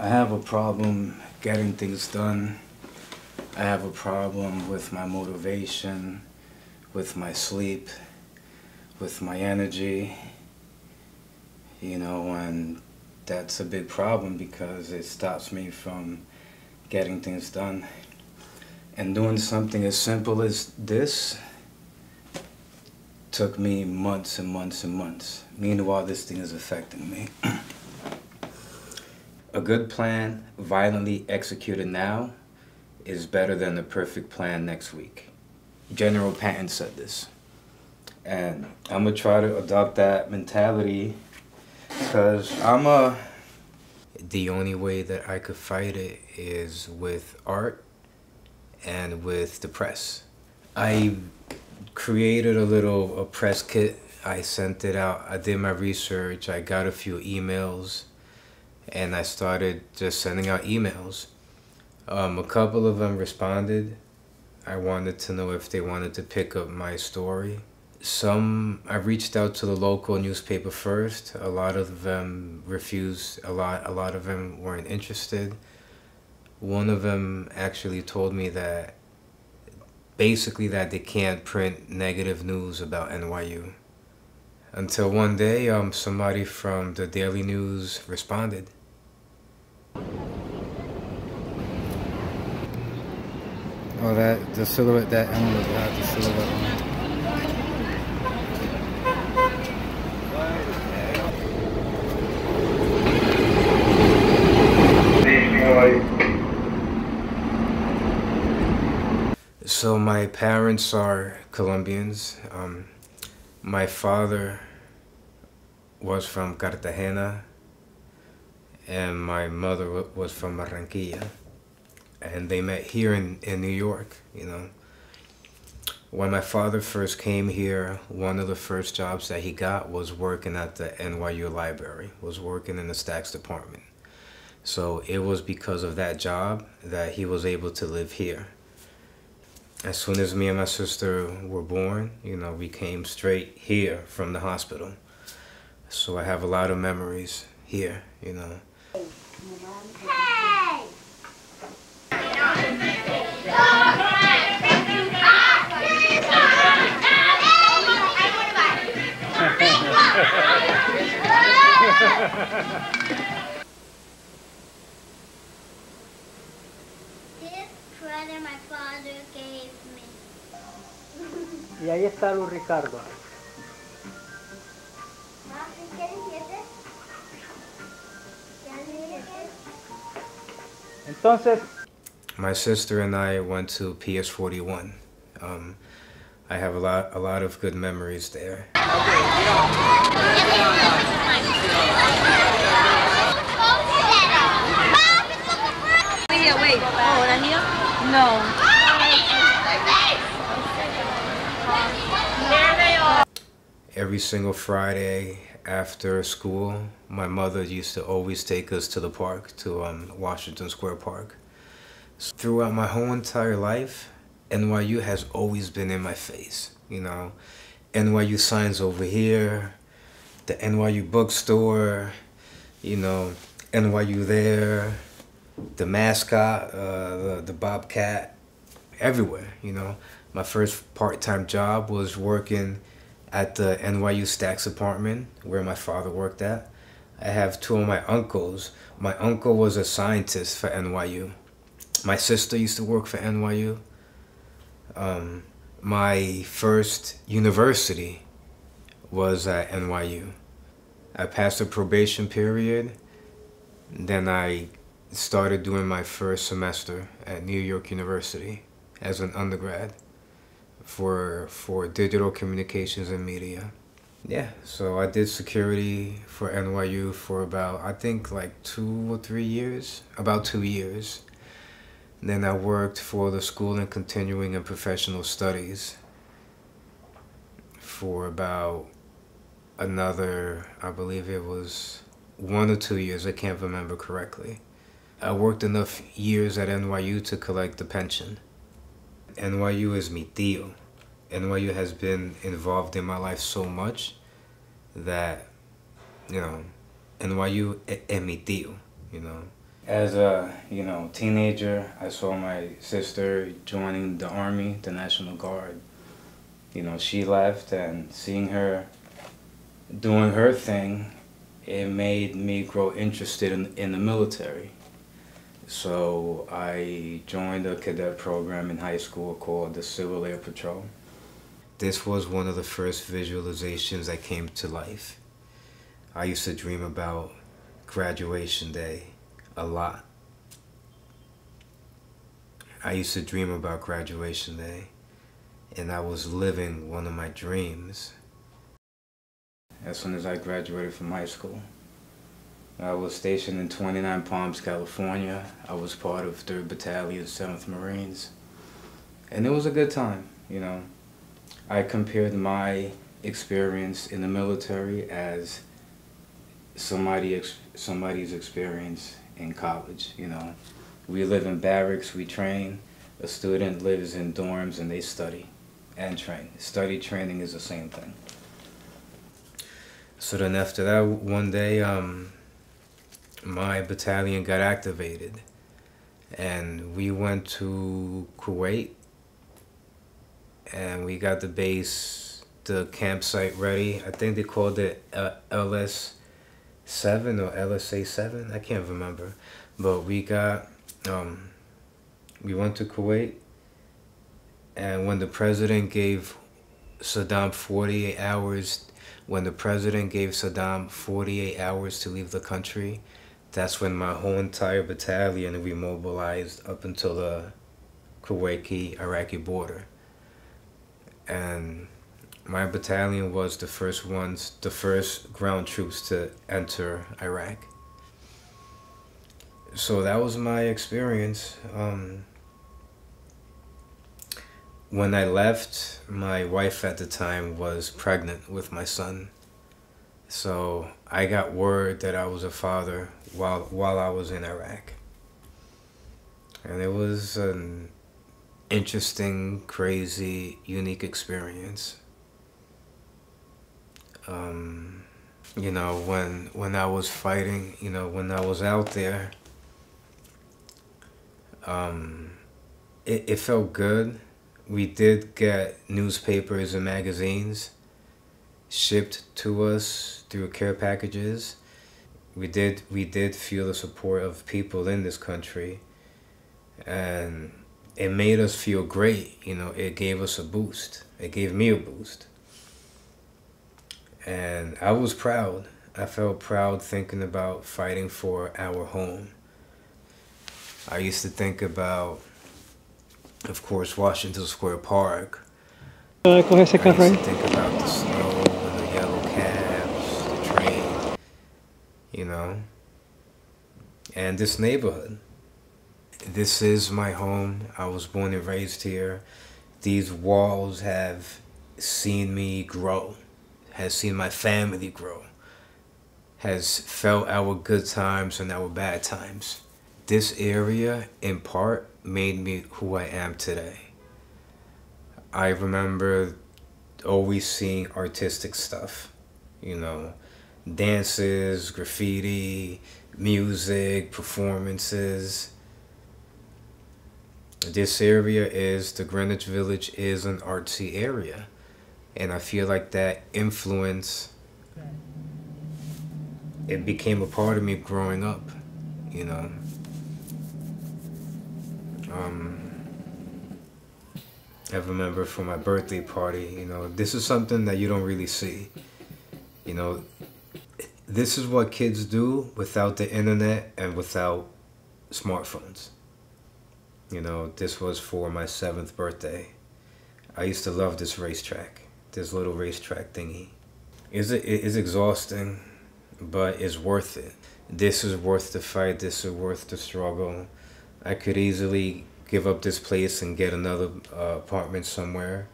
I have a problem getting things done. I have a problem with my motivation, with my sleep, with my energy. You know, and that's a big problem because it stops me from getting things done. And doing something as simple as this took me months and months and months. Meanwhile, this thing is affecting me. A good plan, violently executed now, is better than a perfect plan next week. General Patton said this. And I'm gonna try to adopt that mentality because the only way that I could fight it is with art and with the press. I created a press kit. I sent it out. I did my research. I got a few emails and I started just sending out emails. A couple of them responded. I wanted to know if they wanted to pick up my story. I reached out to the local newspaper first. A lot of them refused. A lot of them weren't interested. One of them actually told me that basically that they can't print negative news about NYU. Until one day, somebody from the Daily News responded. Oh, the silhouette, that emblem was not the silhouette. So my parents are Colombians. My father was from Cartagena and my mother was from Barranquilla. And they met here in New York, you know. When my father first came here, one of the first jobs that he got was working at the NYU library, was working in the Stacks department. So it was because of that job that he was able to live here. As soon as me and my sister were born, you know, we came straight here from the hospital. So I have a lot of memories here, you know. Hey! This present my father gave me. Y ahí está Luis Ricardo. Entonces, my sister and I went to PS41. I have a lot of good memories there. Wait. Oh, right here? No. There they are. Every single Friday after school, my mother used to always take us to the park, to Washington Square Park. So throughout my whole entire life, NYU has always been in my face, you know. NYU signs over here, the NYU bookstore, you know, NYU there, the mascot, the Bobcat, everywhere, you know. My first part-time job was working at the NYU Stacks apartment where my father worked at. I have two of my uncles. My uncle was a scientist for NYU. My sister used to work for NYU. My first university was at NYU. I passed a probation period, then I started doing my first semester at New York University as an undergrad for digital communications and media. Yeah, so I did security for NYU for about, I think like 2 or 3 years, about 2 years. And then I worked for the School in Continuing and Professional Studies for about another, I believe it was 1 or 2 years, I can't remember correctly. I worked enough years at NYU to collect the pension. NYU is mi tío. NYU has been involved in my life so much that, you know, NYU es mi tío, you know. As a, teenager, I saw my sister joining the Army, the National Guard. She left, and seeing her doing her thing, it made me grow interested in the military. So I joined a cadet program in high school called the Civil Air Patrol. This was one of the first visualizations that came to life. I used to dream about graduation day a lot. I used to dream about graduation day, and I was living one of my dreams. As soon as I graduated from high school, I was stationed in 29 Palms, California. I was part of 3rd Battalion, 7th Marines. And it was a good time, I compared my experience in the military as somebody's experience in college, We live in barracks, we train. A student lives in dorms and they study and train. Study training is the same thing. So then after that, one day, my battalion got activated and we went to Kuwait and we got the base, the campsite ready. I think they called it LS7 or LSA7, I can't remember. But we went to Kuwait, and when the president gave Saddam 48 hours, to leave the country, that's when my whole entire battalion remobilized up until the Kuwaiti-Iraqi border. And my battalion was the first ground troops to enter Iraq. So that was my experience. When I left, my wife at the time was pregnant with my son. So I got word that I was a father while I was in Iraq. And it was an interesting, crazy, unique experience. When I was fighting, when I was out there, it felt good. We did get newspapers and magazines shipped to us through care packages. We did feel the support of people in this country, and it made us feel great. It gave us a boost. It gave me a boost. And I was proud. I felt proud thinking about fighting for our home. I used to think about, of course, Washington Square Park. I used to think about the snow and the yellow cabs, the train, and this neighborhood. This is my home. I was born and raised here. These walls have seen me grow, has seen my family grow, has felt our good times and our bad times. This area, in part, made me who I am today. I remember always seeing artistic stuff, dances, graffiti, music, performances. This area the Greenwich Village is an artsy area. And I feel like that influence, it became a part of me growing up, I remember for my birthday party, this is something that you don't really see. This is what kids do without the internet and without smartphones. This was for my 7th birthday. I used to love this racetrack, this little racetrack thingy. It's exhausting, but it's worth it. This is worth the fight, this is worth the struggle. I could easily give up this place and get another apartment somewhere.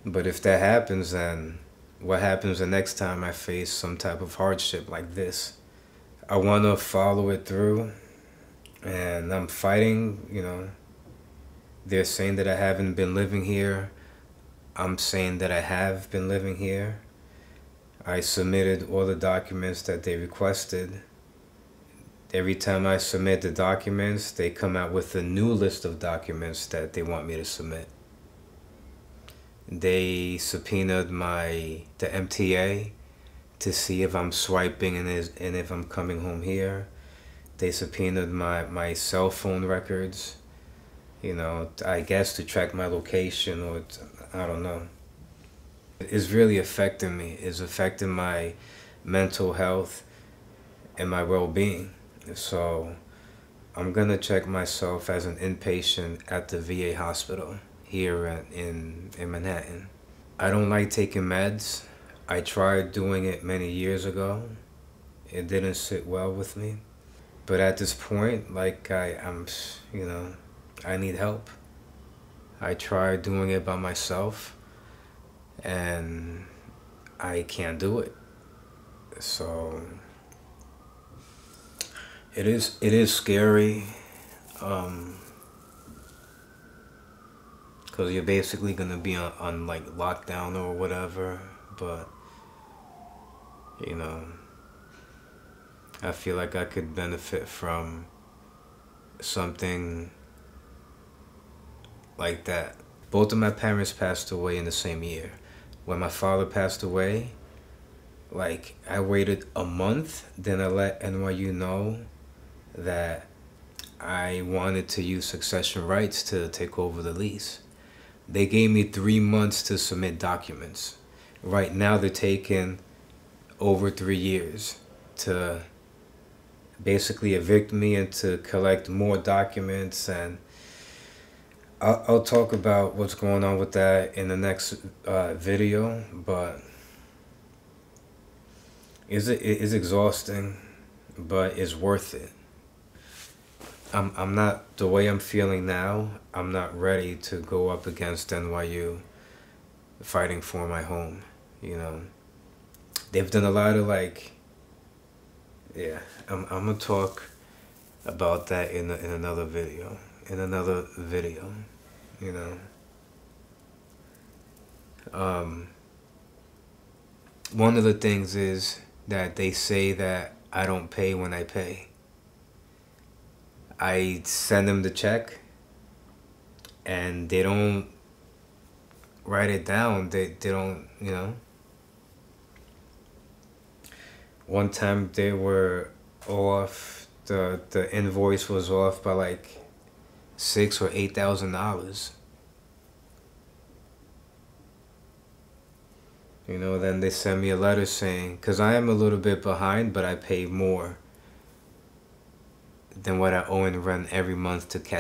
But if that happens, then what happens the next time I face some type of hardship like this? I want to follow it through, and I'm fighting, They're saying that I haven't been living here. I'm saying that I have been living here. I submitted all the documents that they requested. every time I submit the documents, they come out with a new list of documents that they want me to submit. They subpoenaed the MTA to see if I'm swiping and if I'm coming home here. They subpoenaed my cell phone records, you know, I guess to track my location, or I don't know. It's really affecting me. It's affecting my mental health and my well-being. So I'm gonna check myself as an inpatient at the VA hospital here in Manhattan. I don't like taking meds. I tried doing it many years ago. It didn't sit well with me. But at this point, like I'm, you know, I need help. I tried doing it by myself and I can't do it. So it is scary, because you're basically gonna be on like lockdown or whatever, but you know, I feel like I could benefit from something like that. Both of my parents passed away in the same year. When my father passed away, like I waited a month, then I let NYU know that I wanted to use succession rights to take over the lease. They gave me 3 months to submit documents. Right now they're taking over 3 years to basically evict me and to collect more documents, and I'll talk about what's going on with that in the next video, but it's exhausting, but it's worth it. I'm not, the way I'm feeling now, I'm not ready to go up against NYU fighting for my home, you know. They've done a lot of like, yeah, I'm gonna talk about that in another video, you know. One of the things is that they say that I don't pay when I pay. I send them the check and they don't write it down. They don't, you know. One time they were off, the invoice was off by like $6,000 or $8,000. You know, then they send me a letter saying, because I am a little bit behind, but I pay more than what I owe in rent every month to catch